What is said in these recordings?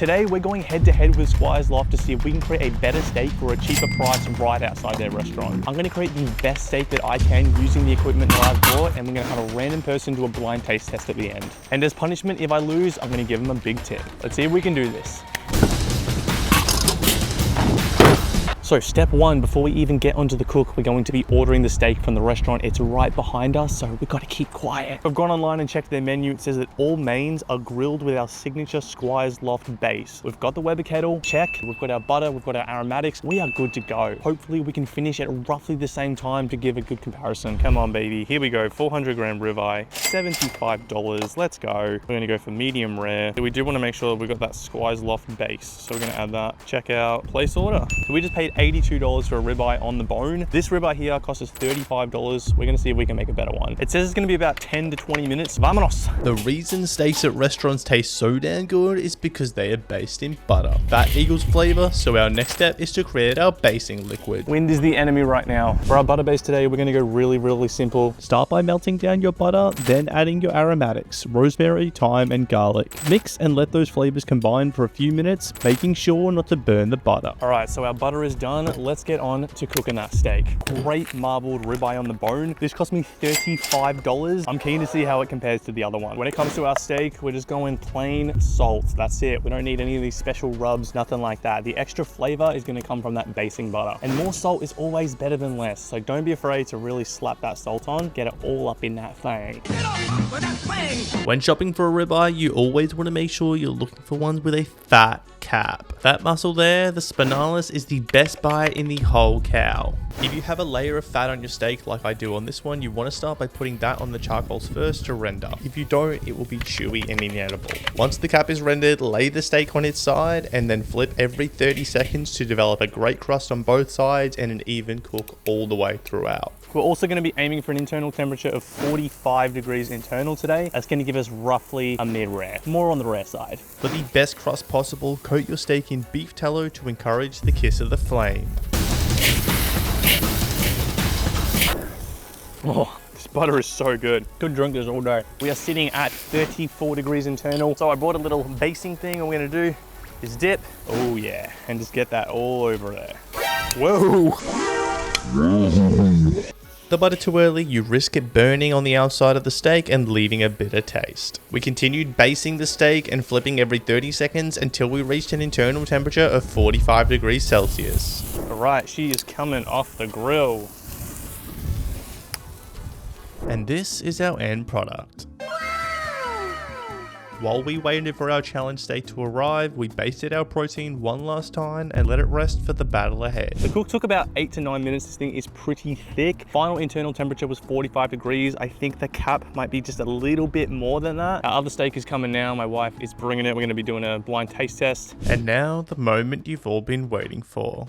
Today we're going head to head with Squire's Loft to see if we can create a better steak for a cheaper price right outside their restaurant. I'm going to create the best steak that I can using the equipment that I've bought, and we're going to have a random person do a blind taste test at the end. And as punishment, if I lose, I'm going to give them a big tip. Let's see if we can do this. So step one, before we even get onto the cook, we're going to be ordering the steak from the restaurant. It's right behind us, so we've got to keep quiet. I've gone online and checked their menu. It says that all mains are grilled with our signature Squire's Loft base. We've got the Weber kettle, check. We've got our butter, we've got our aromatics. We are good to go. Hopefully we can finish at roughly the same time to give a good comparison. Come on, baby. Here we go. 400 gram ribeye, $75. Let's go. We're gonna go for medium rare. We do want to make sure that we've got that Squire's Loft base, so we're gonna add that. Check out, place order. So we just paid $82 for a ribeye on the bone. This ribeye here cost us $35. We're gonna see if we can make a better one. It says it's gonna be about 10 to 20 minutes. Vamonos. The reason steaks at restaurants taste so damn good is because they are based in butter. That equals flavor, so our next step is to create our basing liquid. Wind is the enemy right now. For our butter base today, we're gonna go really simple. Start by melting down your butter, then adding your aromatics, rosemary, thyme, and garlic. Mix and let those flavors combine for a few minutes, making sure not to burn the butter. All right, so our butter is done. Let's get on to cooking that steak. Great marbled ribeye on the bone. This cost me $35. I'm keen to see how it compares to the other one. When it comes to our steak, we're just going plain salt. That's it. We don't need any of these special rubs, nothing like that. The extra flavor is gonna come from that basing butter. And more salt is always better than less. So don't be afraid to really slap that salt on. Get it all up in that thing. When shopping for a ribeye, you always want to make sure you're looking for ones with a fat cap. That muscle there, the spinalis, is the best bite in the whole cow. If you have a layer of fat on your steak like I do on this one, you want to start by putting that on the charcoals first to render. If you don't, it will be chewy and inedible. Once the cap is rendered, lay the steak on its side and then flip every 30 seconds to develop a great crust on both sides and an even cook all the way throughout. We're also going to be aiming for an internal temperature of 45 degrees internal today. That's going to give us roughly a mid-rare, more on the rare side. For the best crust possible, coat your steak in beef tallow to encourage the kiss of the flame. Oh, this butter is so good. Could drink this all day. We are sitting at 34 degrees internal. So I brought a little basting thing. All we're going to do is dip. Oh yeah, and just get that all over there. Whoa. The butter too early, you risk it burning on the outside of the steak and leaving a bitter taste. We continued basting the steak and flipping every 30 seconds until we reached an internal temperature of 45 degrees Celsius. All right, she is coming off the grill. And this is our end product. While we waited for our challenge steak to arrive, we basted our protein one last time and let it rest for the battle ahead. The cook took about 8 to 9 minutes. This thing is pretty thick. Final internal temperature was 45 degrees. I think the cap might be just a little bit more than that. Our other steak is coming now. My wife is bringing it. We're gonna be doing a blind taste test. And now the moment you've all been waiting for.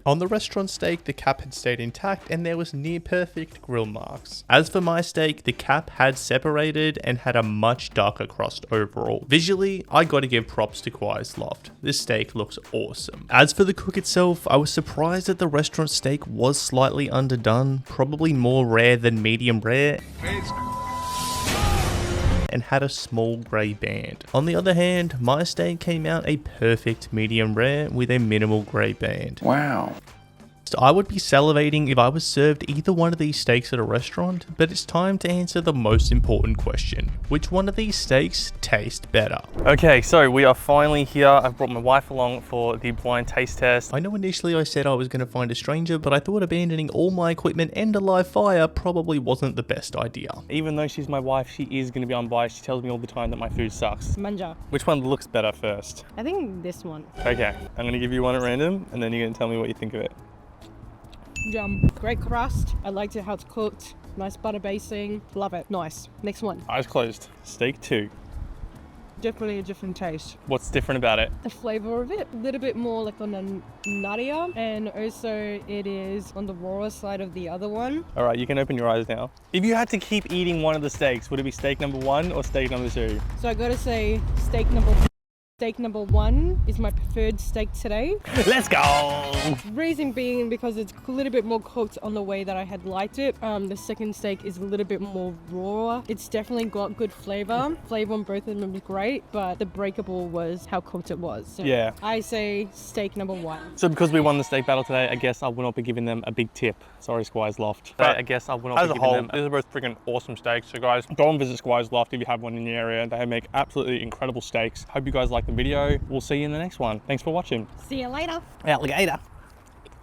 On the restaurant steak, the cap had stayed intact and there was near perfect grill marks. As for my steak, the cap had separated and had a much darker crust overall. Visually, I gotta give props to Squire's Loft. This steak looks awesome. As for the cook itself, I was surprised that the restaurant steak was slightly underdone, probably more rare than medium rare, and had a small grey band. On the other hand, my steak came out a perfect medium rare with a minimal grey band. Wow. So I would be salivating if I was served either one of these steaks at a restaurant, but it's time to answer the most important question. Which one of these steaks taste better? Okay, so we are finally here. I've brought my wife along for the blind taste test. I know initially I said I was going to find a stranger, but I thought abandoning all my equipment and a live fire probably wasn't the best idea. Even though she's my wife, she is going to be unbiased. She tells me all the time that my food sucks. Manja. Which one looks better first? I think this one. Okay, I'm going to give you one at random, and then you're going to tell me what you think of it. Yum. Great crust. I liked it how it's cooked. Nice butter basing. Love it. Nice. Next one. Eyes closed. Steak 2. Definitely a different taste. What's different about it? The flavor of it, a little bit more like on the nuttier, and also it is on the rawer side of the other one. All right, you can open your eyes now. If you had to keep eating one of the steaks, would it be steak number 1 or steak number 2? So I gotta say steak number Steak number 1 is my preferred steak today. Let's go. Reason being because it's a little bit more cooked on the way that I had liked it. The second steak is a little bit more raw. It's definitely got good flavor. Flavor on both of them is great, but the breakable was how cooked it was. So Yeah. I say steak number 1. So because we won the steak battle today, I guess I will not be giving them a big tip. Sorry, Squire's Loft. But I guess I will not as be a giving whole, them these are both freaking awesome steaks. So guys, go and visit Squire's Loft if you have one in the area. They make absolutely incredible steaks. Hope you guys like the video. We'll see you in the next one. Thanks for watching. See you later. Alligator.